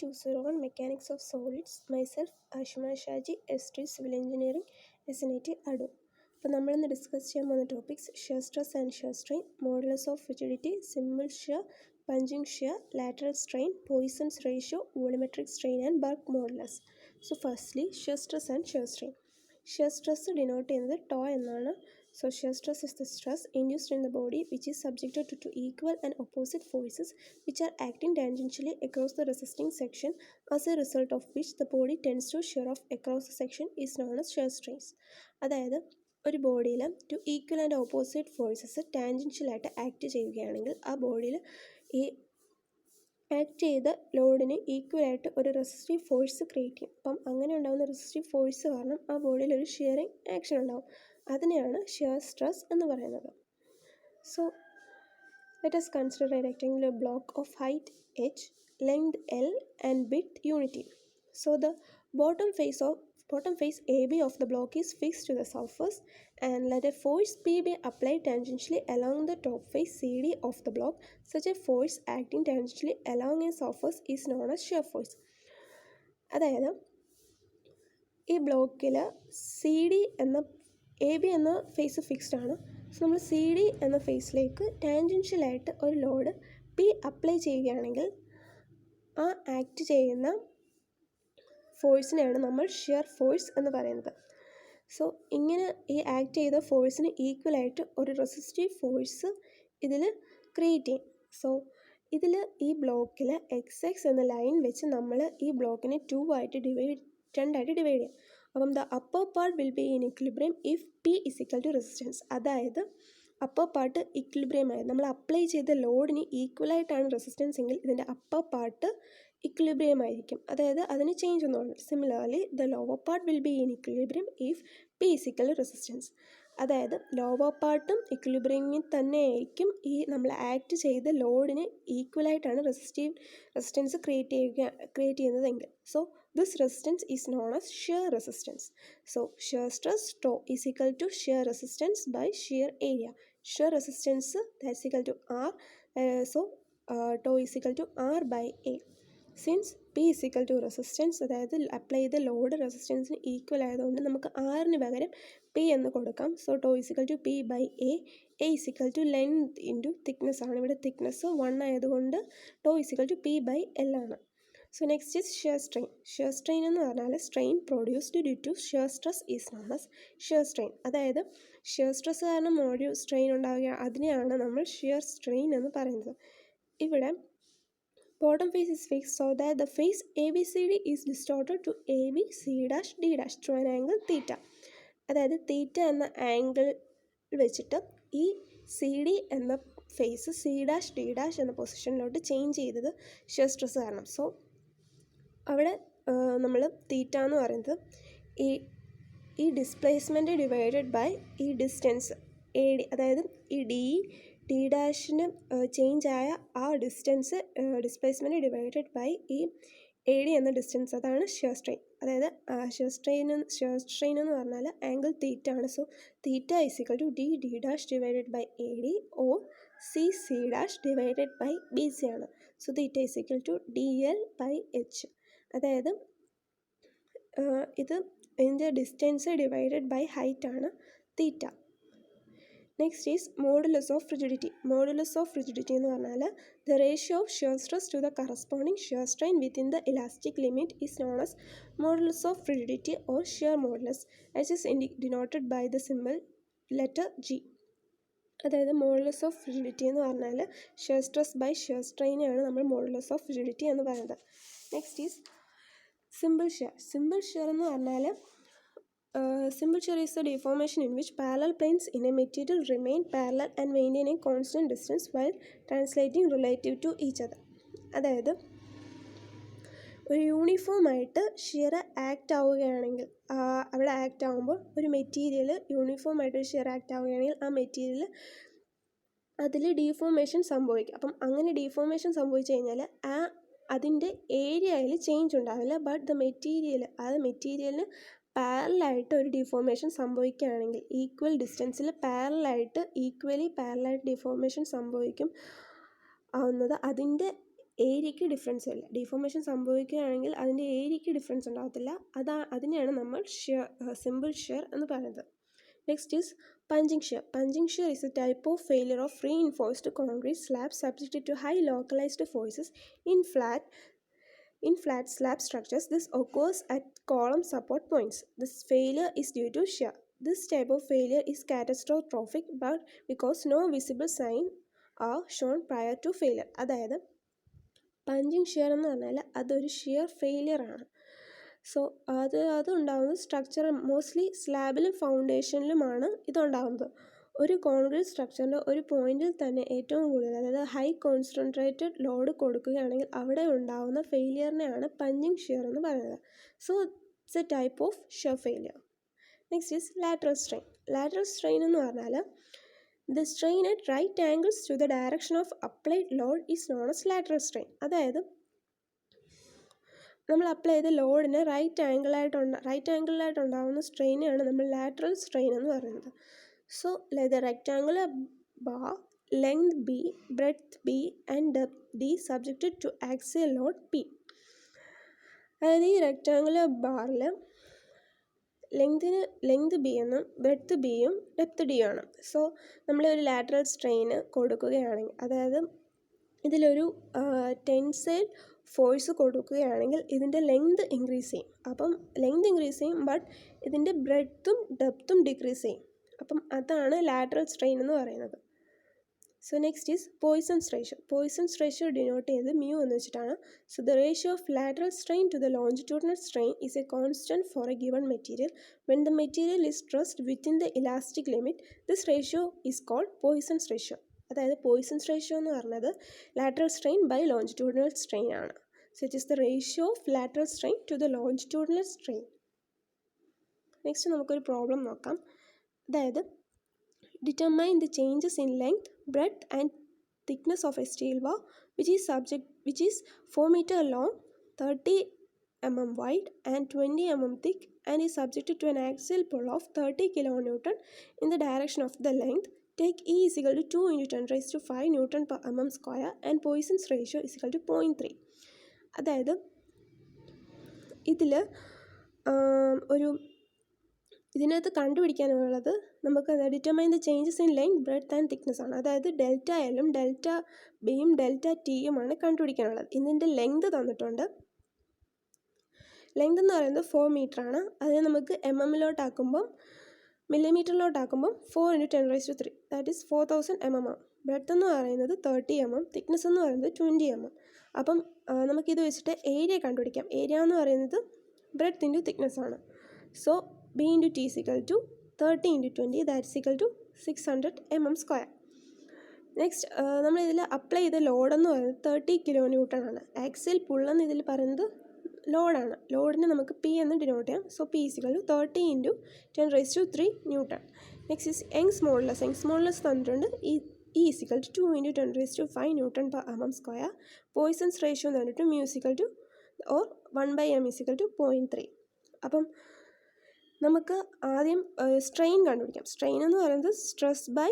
201 Mechanics of Solids. Myself, Ashma Shaji, S3 Civil Engineering, SNIT, Adu. അപ്പോൾ നമ്മളിന്ന് discuss ചെയ്യാൻ പോകുന്ന topics shear stress and shear strain, modulus of rigidity, simple shear, punching shear, lateral strain, poisons ratio, volumetric strain and Burk modulus. So firstly shear stress and shear strain. Shear stress denote ചെയ്യുന്നത് to എന്നാണ്. So shear stress is the stress induced in the body which is subjected to two equal and opposite forces which are acting tangentially across the resisting section, as a result of which the body tends to shear off across the section is known as shear stress. അതായത് ഒരു ബോഡിയിൽ two equal and opposite forces ടാൻജൻഷ്യലായിട്ട് act ചെയ്യുകയാണെങ്കിൽ ആ ബോഡിയിൽ ഈ act ചെയ്ത ലോഡിന് ഈക്വലായിട്ട് ഒരു റെസിസ്റ്റീവ് ഫോഴ്സ് ക്രിയേറ്റ് ചെയ്യും. അപ്പം അങ്ങനെ ഉണ്ടാകുന്ന റെസിസ്റ്റീവ് ഫോഴ്സ് കാരണം ആ ബോഡിയിൽ ഒരു ഷിയറിങ് ആക്ഷൻ ഉണ്ടാകും. അതിനെയാണ് ഷിയർ സ്ട്രെസ് എന്ന് പറയുന്നത്. So let us consider a rectangular block of height h, length l and width unity. So the bottom face AB of the block is fixed to the surface and let a force P be applied tangentially along the top face CD of the block. Such a force acting tangentially along a surface is known as shear force. അതായത് ഈ ബ്ലോക്കിൽ C D എന്ന A B എന്ന face fixed ആണ്. So നമ്മൾ C D എന്ന ഫേസിലേക്ക് ടാൻജൻഷ്യലായിട്ട് ഒരു load P apply ചെയ്യുകയാണെങ്കിൽ ആ ആക്ട് ചെയ്യുന്ന ഫോഴ്സിനെയാണ് നമ്മൾ ഷിയർ ഫോഴ്സ് എന്ന് പറയുന്നത്. സോ ഇങ്ങനെ ഈ ആക്ട് ചെയ്ത ഫോഴ്സിന് ഈക്വലായിട്ട് ഒരു റെസിസ്റ്റീവ് ഫോഴ്സ് ഇതിൽ ക്രിയേറ്റ് ചെയ്യും. സോ ഇതിൽ ഈ ബ്ലോക്കിൽ എക്സ് എന്ന ലൈൻ വെച്ച് നമ്മൾ ഈ ബ്ലോക്കിനെ രണ്ടായിട്ട് ഡിവൈഡ് ചെയ്യും. അപ്പം the upper part will be in equilibrium if P is equal to resistance. അതായത് അപ്പർ പാർട്ട് ഇക്വിലിബ്രിയം ആയത് നമ്മൾ അപ്ലൈ ചെയ്ത ലോഡിന് ഈക്വലായിട്ടാണ് റെസിസ്റ്റൻസ് എങ്കിൽ ഇതിൻ്റെ അപ്പർ പാർട്ട് ഇക്വിലിബ്രിയം ആയിരിക്കും. അതായത് അതിന് ചേഞ്ച് ഒന്നും. Similarly the lower part will be in equilibrium if P is equal to resistance. അതായത് ലോവർ പാർട്ടും ഇക്വിലിബ്രിയമിൽ തന്നെ ആയിരിക്കും ഈ നമ്മൾ ആക്ട് ചെയ്ത ലോഡിന് ഈക്വലായിട്ടാണ് റെസിസ്റ്റൻസ് ക്രിയേറ്റ് ചെയ്യുന്നതെങ്കിൽ. So this resistance is known as shear resistance. So shear stress tau is equal to shear resistance by shear area. Shear resistance that's equal to R. Tau is equal to R by A. Since P is equal to resistance, അതായത് apply ചെയ്ത load റെസിസ്റ്റൻസിന് equal ആയതുകൊണ്ട് നമുക്ക് ആറിന് പകരം P എന്ന് കൊടുക്കാം. So tau is equal to P by A. A is equal to length into thickness ആണ്. ഇവിടെ തിക്നെസ് 1 ആയതുകൊണ്ട് to is equal to P by L ആണ്. So next is shear strain. Shear strain എന്ന് പറഞ്ഞാൽ strain produced due to shear stress is known as shear strain. അതായത് shear stress കാരണം ഒരു strain ഉണ്ടാവുക അതിനെയാണ് നമ്മൾ shear strain എന്ന് പറയുന്നത്. ഇവിടെ bottom face is fixed so that the face ABCD is distorted to ABC'D' through an angle theta. അതായത് തീറ്റ എന്ന ആംഗിൾ വെച്ചിട്ട് ഈ സി ഡി എന്ന ഫേസ് C'D' എന്ന പൊസിഷനിലോട്ട് ചേഞ്ച് ചെയ്തത് ഷിയർ സ്ട്രെസ് കാരണം. സോ അവിടെ നമ്മൾ തീറ്റ എന്ന് പറയുന്നത് ഈ ഡിസ്പ്ലേസ്മെൻറ്റ് ഡിവൈഡഡ് ബൈ ഈ ഡിസ്റ്റൻസ് എ ഡി, അതായത് ഈ D' ചേഞ്ച് ആയ ആ ഡിസ്റ്റൻസ് ഡിസ്പ്ലേസ്മെൻറ്റ് ഡിവൈഡഡ് ബൈ ഈ എ ഡി എന്ന ഡിസ്റ്റൻസ്, അതാണ് ഷിയർ സ്ട്രെയിൻ. അതായത് ഷിയർ സ്ട്രെയിൻ എന്ന് പറഞ്ഞാൽ ആംഗിൾ തീറ്റ ആണ്. So theta is equal to D' divided by A D or C' divided by B C ആണ്. So theta is equal to DL by H. അതായത് ഇത് ഇതിൻ്റെ distance divided by height ആണ് theta. Next is modulus of rigidity. Modulus of rigidity എന്ന് പറഞ്ഞാൽ the ratio of shear stress to the corresponding shear strain within the elastic limit is known as modulus of rigidity or shear modulus as is denoted by the simple letter G. അതായത് modulus of rigidity എന്ന് പറഞ്ഞാൽ shear stress by shear സ്ട്രെയിനെയാണ് നമ്മൾ modulus of rigidity എന്ന് പറയുന്നത്. Next is simple shear. Simple shear എന്ന് പറഞ്ഞാൽ simple shear is the deformation in which parallel planes in a material remain parallel and maintain a constant distance while translating relative to each other. അതായത് ഒരു യൂണിഫോമായിട്ട് shear act ആവുകയാണെങ്കിൽ അവിടെ act ആകുമ്പോൾ ഒരു material യൂണിഫോമായിട്ട് shear act ആവുകയാണെങ്കിൽ ആ material അതിൽ deformation സംഭവിക്കും. അപ്പം അങ്ങനെ ഡീഫോർമേഷൻ സംഭവിച്ചു കഴിഞ്ഞാൽ അതിൻ്റെ ഏരിയയിൽ ചേഞ്ച് ഉണ്ടാവില്ല. ബട്ട് ദ മെറ്റീരിയലിന് പാരലായിട്ട് ഒരു ഡിഫോർമേഷൻ സംഭവിക്കുകയാണെങ്കിൽ ഈക്വൽ ഡിസ്റ്റൻസിൽ ഈക്വലി പാരലായിട്ട് ഡിഫോർമേഷൻ സംഭവിക്കും ആവുന്നത് അതിൻ്റെ ഏരിയയ്ക്ക് ഡിഫറൻസ് വരില്ല. ഡീഫോർമേഷൻ സംഭവിക്കുകയാണെങ്കിൽ അതിൻ്റെ ഏരിയയ്ക്ക് ഡിഫറൻസ് ഉണ്ടാകത്തില്ല. അതിനെയാണ് നമ്മൾ സിമ്പിൾ ഷിയർ എന്ന് പറയുന്നത്. Next is punching shear. Punching shear is a type of failure of reinforced concrete slabs subjected to high localized forces in flat slab structures. This occurs at column support points. This failure is due to shear. This type of failure is catastrophic but because no visible sign are shown prior to failure. അതായത് punching shear എന്ന് പറഞ്ഞാൽ അതൊരു shear failure ആണ്. So അതുണ്ടാകുന്നത് structure mostly സ്ലാബിലും ഫൗണ്ടേഷനിലുമാണ് ഇതുണ്ടാകുന്നത്. ഒരു കോൺക്രീറ്റ് സ്ട്രക്ചറിൻ്റെ ഒരു പോയിന്റിൽ തന്നെ ഏറ്റവും കൂടുതൽ, അതായത് ഹൈ കോൺസെൻട്രേറ്റഡ് ലോഡ് കൊടുക്കുകയാണെങ്കിൽ അവിടെ ഉണ്ടാകുന്ന ഫെയിലിയറിനെയാണ് പഞ്ചിങ് ഷിയർ എന്ന് പറയുന്നത്. So it's a type of shear failure. Next is lateral strain. Lateral strain എന്ന് പറഞ്ഞാൽ the strain at right angles to the direction of applied load is known as lateral strain. അതായത് നമ്മൾ apply ചെയ്ത ലോഡിന് right ആംഗിളായിട്ട് ഉണ്ടാകുന്ന സ്ട്രെയിനെയാണ് നമ്മൾ lateral strain എന്ന് പറയുന്നത്. So the rectangular bar length B, breadth B and depth D subjected to axial load P. അതായത് ഈ റെക്റ്റാങ്കുലർ ബാറിൽ ലെങ്ത് ബി എന്നും ബ്രെഡ്ത്ത് ബിയും ഡെപ്ത് ഡിയും ആണ്. സോ നമ്മളൊരു ലാറ്ററൽ സ്ട്രെയിന് കൊടുക്കുകയാണെങ്കിൽ, അതായത് ഇതിലൊരു ടെൻസൈൽ ഫോഴ്സ് കൊടുക്കുകയാണെങ്കിൽ ഇതിൻ്റെ ലെങ്ത് ഇൻക്രീസ് ചെയ്യും. അപ്പം ലെങ്ത് ഇൻക്രീസ് ചെയ്യും, ബട്ട് ഇതിൻ്റെ ബ്രെഡ്ത്തും ഡെപ്ത്തും ഡിക്രീസ് ചെയ്യും. അപ്പം അതാണ് ലാറ്ററൽ സ്ട്രെയിൻ എന്ന് പറയുന്നത്. So next is Poisson's ratio. Poisson's ratio denote ചെയ്ത് മ്യൂ എന്ന് വെച്ചിട്ടാണ്. So the ratio of lateral strain to the longitudinal strain is a constant for a given material. When the material is stressed within the elastic limit, this ratio is called Poisson's ratio. അതായത് Poisson's ratio എന്ന് പറയുന്നത് lateral strain by longitudinal strain ആണ്. So it is the ratio of lateral strain to the longitudinal strain. Next നമുക്കൊരു problem നോക്കാം. അതായത് determine the changes in length, breadth and thickness of a steel bar which is 4 meter long, 30 mm wide and 20 mm thick and is subjected to an axial pull of 30 kN in the direction of the length. Take E is equal to 2 into 10 raised to 5 Newton per mm square and Poisson's ratio is equal to 0.3. അതായത് ഇതിനകത്ത് കണ്ടുപിടിക്കാനുള്ളത് നമുക്ക് determine the changes in length, breadth and thickness ആണ്. അതായത് delta എല്ലും delta ബിയും delta ടിയുമാണ് കണ്ടുപിടിക്കാനുള്ളത്. ഇതിൻ്റെ length തന്നിട്ടുണ്ട്. Length എന്ന് പറയുന്നത് 4 മീറ്റർ ആണ്. അതിനെ നമുക്ക് മില്ലിമീറ്ററിലോട്ടാക്കുമ്പം 4 into 10 raised to 3, that is 4000 mm ആണ്. ബ്രെഡ്ത്ത് എന്ന് പറയുന്നത് 30 mm, തിക്നെസ് എന്ന് പറയുന്നത് 20 mm. അപ്പം നമുക്കിത് വെച്ചിട്ട് ഏരിയ കണ്ടുപിടിക്കാം. ഏരിയ എന്ന് പറയുന്നത് ബ്രെഡ്ത്ത് ഇൻറ്റു തിക്നെസ് ആണ്. So B into T is equal to 30 into 20, that is equal to 600 mm square. Next നമ്മളിതിൽ അപ്ലൈ ചെയ്ത ലോഡെന്ന് പറയുന്നത് 30 kN ആണ്. ആക്സിയൽ പുള്ളെന്ന് ഇതിൽ പറയുന്നത് ലോഡാണ്. ലോഡിനെ നമുക്ക് പി എന്ന് ഡിനോട്ട് ചെയ്യാം. So P is equal to 30 into 10 raised to 3 Newton. Next is Young's modulus. Young's modulus തന്നിട്ടുണ്ട്. E is equal to 2 into 10 raised to 5 Newton per mm square. Poisson's ratio എന്ന് പറഞ്ഞിട്ട് mu is equal to or 1/m is equal to 0.3. അപ്പം നമുക്ക് ആദ്യം strain കണ്ടുപിടിക്കാം. Strain എന്ന് പറയുന്നത് stress by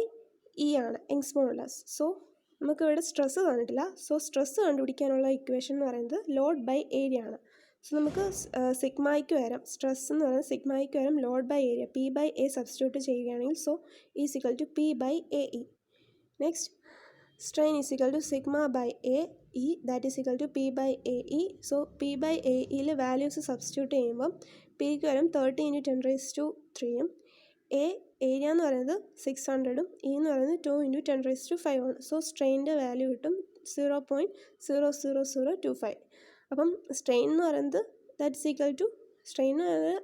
E ആണ്, യങ്സ് മോഡുലസ്. സോ നമുക്ക് ഇവിടെ സ്ട്രെസ്സ് തന്നിട്ടില്ല. സോ സ്ട്രെസ്സ് കണ്ടുപിടിക്കാനുള്ള ഇക്വേഷൻ എന്ന് പറയുന്നത് ലോഡ് ബൈ ഏരിയ ആണ്. സോ നമുക്ക് സിഗ്മയ്ക്ക് വരാം, സ്ട്രെസ് എന്ന് പറയുന്നത് സിഗ്മയ്ക്ക് വരാം load by area, P by A substitute ചെയ്യുകയാണെങ്കിൽ so E is equal to P by AE. Next, strain is equal to sigma by AE, that is equal to P by AE. So P by AE values substitute ചെയ്യുമ്പോൾ Pക്ക് വരും 30 into 10 raised to 3ഉം area എന്ന് പറയുന്നത് 600ഉം E എന്ന് പറയുന്നത് 2 into 10 raised to 5 ആണ്. So സ്ട്രെയിനിൻ്റെ value കിട്ടും 0.00025. അപ്പം strain എന്ന് പറയുന്നത് that is equal to strain എന്ന് പറയുന്നത്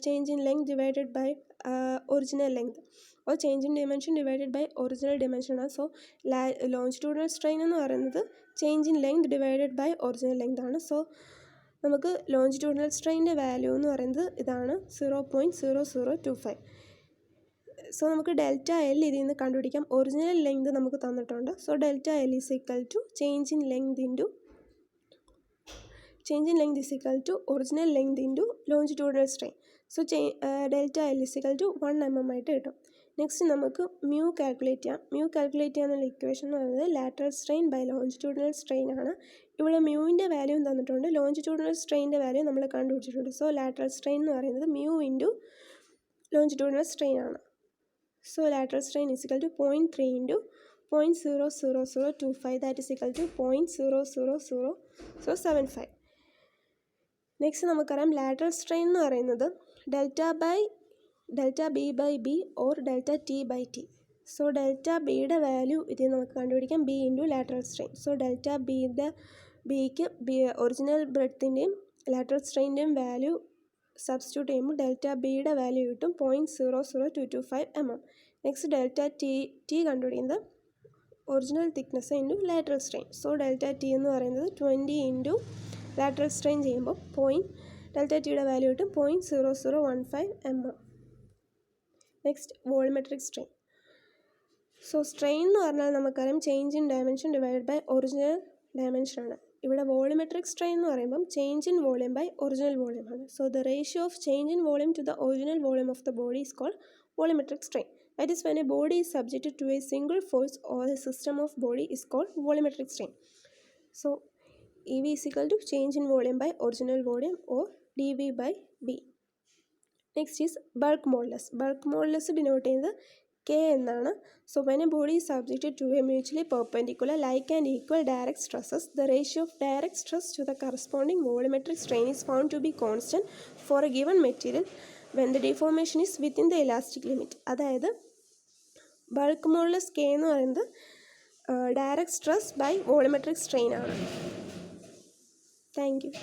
change in length divided by original length or change in dimension divided by original dimension ആണ്. സോ ലോഞ്ചിറ്റ്യൂഡിനൽ സ്ട്രെയിൻ എന്ന് പറയുന്നത് change in length divided by original length ആണ്. So നമുക്ക് longitudinal സ്ട്രെയിനിൻ്റെ value എന്ന് പറയുന്നത് ഇതാണ് 0.0025. സോ നമുക്ക് ഡെൽറ്റ എൽ ഇതിൽ നിന്ന് കണ്ടുപിടിക്കാം. ഒറിജിനൽ ലെങ്ത് നമുക്ക് തന്നിട്ടുണ്ട്. So delta L is equal to change in length is equal to original length into longitudinal strain. So delta L is equal to 1 mm ആയിട്ട് കിട്ടും. നെക്സ്റ്റ് നമുക്ക് മ്യൂ കാൽക്കുലേറ്റ് ചെയ്യാം. Mu calculate ചെയ്യാനുള്ള equation എന്ന് പറയുന്നത് lateral strain by longitudinal strain ആണ്. ഇവിടെ മ്യൂവിൻ്റെ വാല്യൂ തന്നിട്ടുണ്ട്, ലോഞ്ചിറ്റ്യൂഡിനൽ സ്ട്രെയിൻ്റെ വാല്യൂ നമ്മൾ കണ്ടുപിടിച്ചിട്ടുണ്ട്. സോ ലാറ്ററൽ സ്ട്രെയിൻ എന്ന് പറയുന്നത് മ്യൂ ഇൻറ്റു ലോഞ്ചിറ്റ്യൂഡിനൽ സ്ട്രെയിൻ ആണ്. So lateral strain is equal to 0.3 into 0.00025, that is equal to 0.00075. Next നമുക്കറിയാം ലാറ്ററൽ സ്ട്രെയിൻ എന്ന് പറയുന്നത് delta B by B or delta T by T. So delta ബിയുടെ value ഇതിൽ നമുക്ക് കണ്ടുപിടിക്കാം, B into lateral strain. So delta ബിക്ക് original ബ്രെഡ്ത്തിൻ്റെയും lateral സ്ട്രെയിൻ്റെയും വാല്യൂ സബ്സ്റ്റിറ്റ്യൂട്ട് ചെയ്യുമ്പോൾ ഡെൽറ്റ ബിയുടെ വാല്യൂ കിട്ടും 0.00225 mm. നെക്സ്റ്റ് ഡെൽറ്റ ടി കണ്ടുപിടിക്കുന്നത് original thickness into lateral strain. So delta T എന്ന് പറയുന്നത് 20 ഇൻറ്റു ലാറ്ററൽ സ്ട്രെയിൻ ചെയ്യുമ്പോൾ ഡെൽറ്റ ടിയുടെ വാല്യൂ കിട്ടും 0.0015 mm. Next volumetric strain. So strain എന്ന് പറഞ്ഞാൽ നമുക്കറിയാം change in dimension divide by original ഡയമെൻഷനാണ്. ഇവിടെ വോളിമെട്രിക് സ്ട്രെയിൻ എന്ന് പറയുമ്പം change in volume by original volume ആണ്. So the ratio of change in volume to the original volume of the body is called volumetric strain. That is when a body is subjected to a single force or a system of body is called volumetric strain. So EV is equal to change in volume by original volume or dV by B. Next is bulk modulus. Bulk modulus denote ചെയ്യുന്നത് K എന്നാണ്. So when a body is subjected to a mutually perpendicular like and equal direct stresses, the ratio of direct stress to the corresponding volumetric strain is found to be constant for a given material when the deformation is within the elastic limit. അതായത് bulk modulus K എന്ന് പറയുന്നത് direct stress by volumetric strain ആണ്. Thank U.